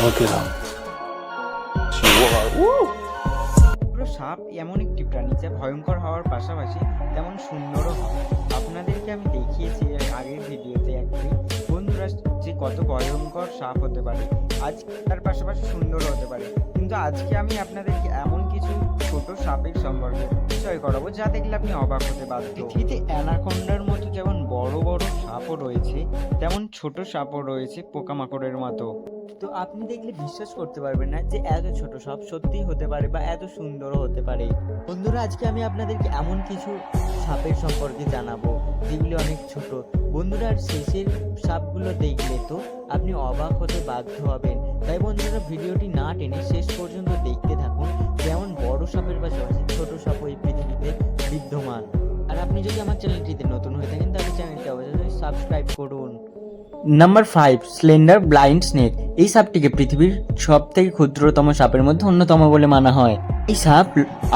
Look at him. পুরো সাপ এমন একটি প্রাণী যা ভয়ঙ্কর হওয়ার পাশাপাশি তেমন সুন্দরও হয়। আপনাদেরকে আমি দেখিয়েছি এর আগের ভিডিওতে একটি বন্ধুরা যে কত ভয়ঙ্কর সাপ হতে পারে, আজ তার পাশাপাশি সুন্দরও হতে পারে। কিন্তু আজকে আমি আপনাদেরকে এমন কিছু ছোট সাপের সম্পর্কে বিষয় করাবো যা দেখলে আপনি অবাক হতে বাধ্য। পৃথিবীতে অ্যানাকোন্ডার মতো যেমন বড় বড় সাপও রয়েছে, তেমন ছোট সাপও রয়েছে পোকামাকড়ের মতো। তো আপনি দেখলে বিশ্বাস করতে পারবেন না যে এত ছোট সাপ সত্যিই হতে পারে বা এত সুন্দরও হতে পারে। বন্ধুরা, আজকে আমি আপনাদেরকে এমন কিছু সাপের সম্পর্কে জানাবো যেগুলি অনেক ছোট। বন্ধুরা, আর শেষের সাপগুলো দেখলে তো আপনি অবাক হতে বাধ্য হবেন। তাই বন্ধুরা, ভিডিওটি না টেনে শেষ পর্যন্ত দেখতে থাকুন। যেমন বড় সাপের পাশাপাশি ছোট সাপও এই পৃথিবীতে বিদ্যমান। আর আপনি যদি আমার চ্যানেলটিতে নতুন হয়ে থাকেন তাহলে চ্যানেলটি অবশ্যই সাবস্ক্রাইব করুন। Number 5, slender blind snake. এই সাপটিকে পৃথিবীর সব থেকে ক্ষুদ্রতম সাপের মধ্যে অন্যতম বলে মানা হয়। এই সাপ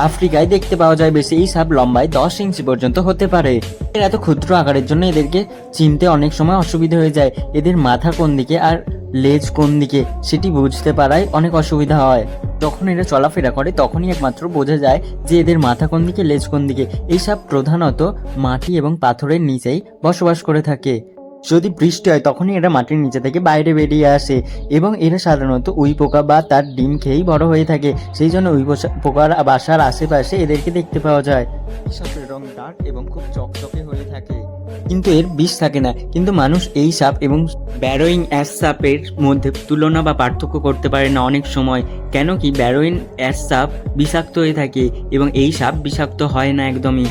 আফ্রিকায় দেখতে পাওয়া যায় বেশি। এই সাপ লম্বায় 10 ইঞ্চি পর্যন্ত হতে পারে। এর এত ক্ষুদ্র আকারের জন্য এদেরকে চিনতে অনেক সময় অসুবিধা হয়ে যায়। এদের মাথা কোন দিকে আর লেজ কোন দিকে সেটি বুঝতে পারায় অনেক অসুবিধা হয়। যখন এরা চলাফেরা করে তখনই একমাত্র বোঝা যায় যে এদের মাথা কোন দিকে লেজ কোন দিকে। এই সাপ প্রধানত মাটি এবং পাথরের নিচেই বসবাস করে থাকে। যদি বৃষ্টি হয় তখনই এরা মাটির নিচে থেকে বাইরে বেরিয়ে আসে এবং এরা সাধারণত উই পোকা বা তার ডিম খেয়েই বড় হয়ে থাকে। সেই জন্য উই পোকার বাসার আশেপাশে এদেরকে দেখতে পাওয়া যায়। সাপের রং ডার্ক এবং খুব চকচকে হয়ে থাকে, কিন্তু এর বিষ থাকে না। কিন্তু মানুষ এই সাপ এবং ব্যারোইং অ্যাশ সাপের মধ্যে তুলনা বা পার্থক্য করতে পারে না অনেক সময়। কেন কি ব্যারোইং অ্যাশ সাপ বিষাক্ত হয়ে থাকে এবং এই সাপ বিষাক্ত হয় না একদমই।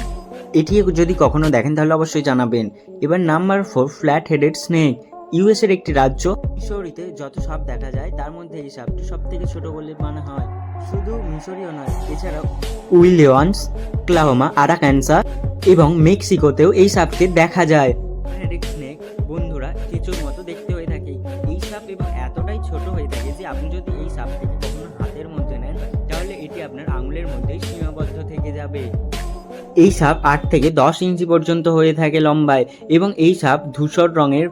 এটি যদি কখনো দেখেন তাহলে অবশ্যই জানাবেন। এবার number 4, flat headed snake. US এর একটি রাজ্য মিসৌরিতে যত সাপ দেখা যায় তার মধ্যে এই সাপটি সব থেকে ছোট বলে মানা হয়। শুধু মিসৌরিও নয়, এছাড়াও উইলিয়ামস, ওকলাহোমা, আরাকানসাস এবং মেক্সিকোতেও এই সাপকে দেখা যায়। হেডেড স্নেক বন্ধুরা কেঁচোর মতো দেখতে হয়ে থাকে। এই সাপ এবং এতটাই ছোট হয়ে থাকে যে আপনি যদি এই সাপটিকে কখনো হাতের মধ্যে নেন তাহলে এটি আপনার আঙুলের মধ্যেই সীমাবদ্ধ থেকে যাবে। এই সাপ 8 থেকে 10 ইঞ্চি পর্যন্ত হয়ে থাকে লম্বায় এবং এই সাপ ধূসর রঙের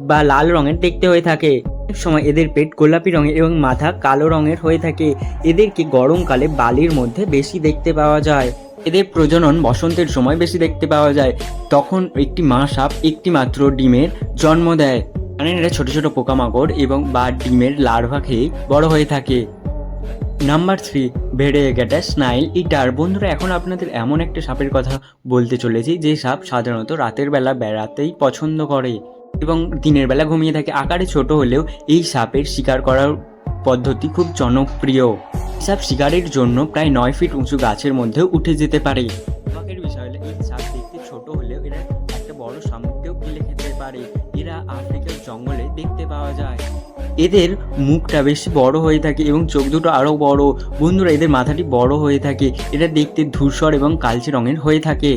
বা লাল রঙের দেখতে হয়ে থাকে। অনেক সময় এদের পেট গোলাপি রঙের এবং মাথা কালো রঙের হয়ে থাকে। এদেরকে গরমকালে বালির মধ্যে বেশি দেখতে পাওয়া যায়। এদের প্রজনন বসন্তের সময় বেশি দেখতে পাওয়া যায়। তখন একটি মা সাপ একটি মাত্র ডিমের জন্ম দেয়। মানে এরা ছোট ছোট পোকামাকড় এবং বা ডিমের লার্ভা খেয়ে বড় হয়ে থাকে। নাম্বার 3, ভেরিয়েগেটা স্নাইল ইটার। বন্ধুরা, এখন আপনাদের এমন একটা সাপের কথা বলতে চলেছি যে সাপ সাধারণত রাতের বেলা বেড়াতেই পছন্দ করে এবং দিনের বেলা ঘুমিয়ে থাকে। আকারে ছোট হলেও এই সাপের শিকার করার পদ্ধতি খুব জনপ্রিয়। সাপ শিকারের জন্য প্রায় 9 ফিট উঁচু গাছের মধ্যেও উঠে যেতে পারে। অবাকের বিষয় হলো এই সাপ দেখতে ছোট হলেও এরা একটা বড় শামুককেও গিলে খেতে পারে। এরা আফ্রিকার জঙ্গলে দেখতে পাওয়া যায়। এদের মুখটা বেশি বড় হয়ে থাকে এবং চোখ দুটো আরও বড়। বন্ধুরা, এদের মাথাটি বড় হয়ে থাকে। এটা দেখতে ধূসর এবং কালচে রঙের হয়ে থাকে।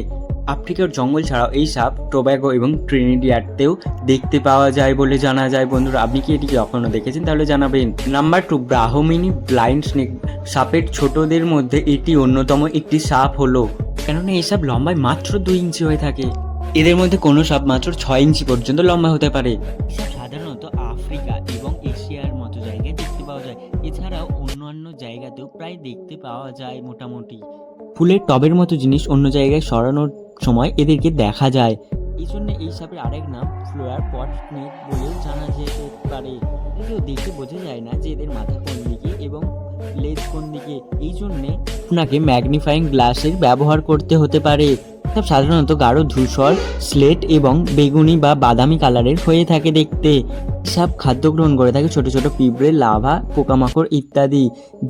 আফ্রিকার জঙ্গল ছাড়াও এই সাপ টোব্যাগো এবং ট্রিনিডাডতেও দেখতে পাওয়া যায় বলে জানা যায়। বন্ধুরা, আপনি কি এটি কখনো দেখেছেন তাহলে জানাবেন। নাম্বার 2, ব্রাহ্মণী ব্লাইন্ড স্নেক। সাপের ছোটদের মধ্যে এটি অন্যতম একটি সাপ হলো, কেননা এই সাপ লম্বায় মাত্র 2 ইঞ্চি হয়ে থাকে। এদের মধ্যে কোনো সাপ মাত্র 6 ইঞ্চি পর্যন্ত লম্বা হতে পারে। এসব সাধারণত আফ্রিকা এবং এশিয়ার মতো জায়গায় দেখতে পাওয়া যায়। এছাড়াও অন্যান্য জায়গাতেও প্রায় দেখতে পাওয়া যায় মোটামুটি। ফুলের টবের মতো জিনিস অন্য জায়গায় সরানোর সময় এদেরকে দেখা যায়। এই জন্য এই সাপের আরেক নাম ফ্লোয়ার পট স্নেক বলেও জানা যেতে পারে। এগুলো দেখে বোঝা যায় না যে এদের মাথা কোন দিকে এবং লেজ কোন দিকে। এই জন্যে আপনাকে ম্যাগনিফাইং গ্লাসের ব্যবহার করতে হতে পারে। সব সাধারণত গাঢ় ধূসর, স্লেট এবং বেগুনি বা বাদামি কালারের হয়ে থাকে দেখতে। সাপ খাদ্য গ্রহণ করে থাকে ছোট ছোট পিঁপড়ে, লাভা, পোকামাকড় ইত্যাদি,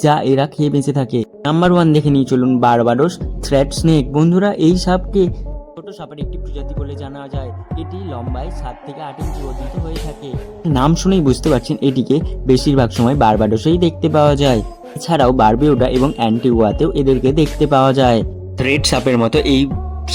যা এরা খেয়ে বেঁচে থাকে। নাম্বার 1 দেখে নিয়ে চলুন, বারবাডোস থ্রেড স্নেক। বন্ধুরা, এই সাপকে ছোট সাপের একটি প্রজাতি বলে জানা যায়। এটি লম্বায় 7 থেকে 8 ইঞ্চি পর্যন্ত হয়ে থাকে। নাম শুনেই বুঝতে পারছেন এটিকে বেশিরভাগ সময় বারবাডোসেই দেখতে পাওয়া যায়। এছাড়াও বারবিউডা এবং অ্যান্টিগুয়াতেও এদেরকে দেখতে পাওয়া যায়। থ্রেড সাপের মতো এই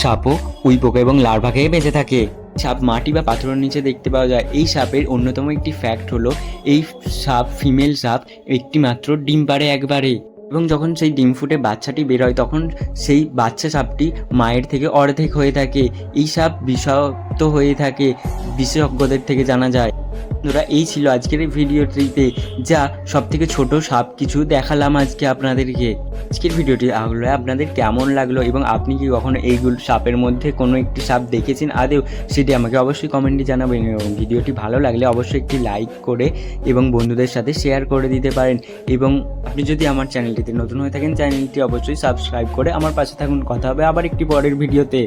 সাপও উই পোকা এবং লার্ভা খেয়ে বেঁচে থাকে। সাপ মাটি বা পাথরের নিচে দেখতে পাওয়া যায়। এই সাপের অন্যতম একটি ফ্যাক্ট হলো এই সাপ, ফিমেল সাপ একটি মাত্র ডিম পাড়ে একবারে এবং যখন সেই ডিম ফুটে বাচ্চাটি বের হয় তখন সেই বাচ্চা সাপটি মায়ের থেকে অর্ধেক হয়ে থাকে। এই সাপ বিষাক্ত হয়ে থাকে বিশেষজ্ঞদের থেকে জানা যায়। বন্ধুরা, এই ছিল আজকের এই ভিডিওটিতে যা সবথেকে ছোট সাপ কিছু দেখালাম আজকে আপনাদেরকে। আজকের ভিডিওটি আসলে আপনাদের কেমন লাগলো এবং আপনি কি কখনো এইগুলো সাপের মধ্যে কোনো একটি সাপ দেখেছেন আদেও, সেটি আমাকে অবশ্যই কমেন্টে জানাবেন। এবং ভিডিওটি ভালো লাগলে অবশ্যই একটি লাইক করে এবং বন্ধুদের সাথে শেয়ার করে দিতে পারেন। এবং আপনি যদি আমার চ্যানেলটিতে নতুন হয়ে থাকেন, চ্যানেলটি অবশ্যই সাবস্ক্রাইব করে আমার পাশে থাকুন। কথা হবে আবার একটি পরের ভিডিওতে।